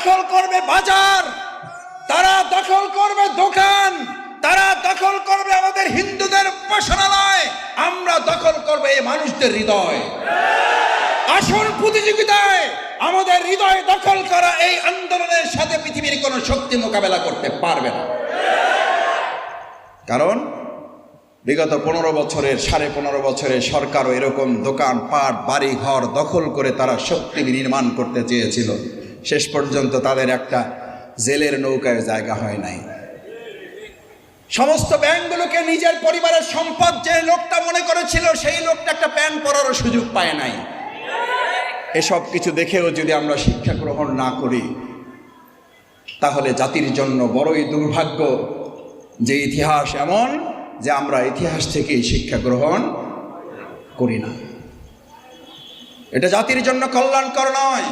দখল করবে বাজার, তারা দখল করবে দোকান, তারা দখল করবে আমাদের হিন্দুদের উপাসনালয়, আমরা দখল করবে এই মানুষদের হৃদয়। আসল প্রতিযোগিতায় আমাদের হৃদয় দখল করা এই আন্দোলনের সাথে পৃথিবীর কোন শক্তি মোকাবেলা করতে পারবে না। কারণ বিগত 15 বছরের 15.5 বছরের সরকারও এরকম দোকানপাট বাড়ি ঘর দখল করে তারা শক্তি নির্মাণ করতে চেয়েছিল, শেষ পর্যন্ত তাদের একটা জেলের নৌকায় জায়গা হয় নাই। সমস্ত ব্যাংকগুলোকে নিজের পরিবারের সম্পদ যে লোকটা মনে করেছিল সেই লোকটা একটা প্যান্ট পরারও সুযোগ পায় নাই। এসব কিছু দেখেও যদি আমরা শিক্ষা গ্রহণ না করি তাহলে জাতির জন্য বড়ই দুর্ভাগ্য যে ইতিহাস এমন যে আমরা ইতিহাস থেকেই শিক্ষা গ্রহণ করি না। এটা জাতির জন্য কল্যাণকর নয়।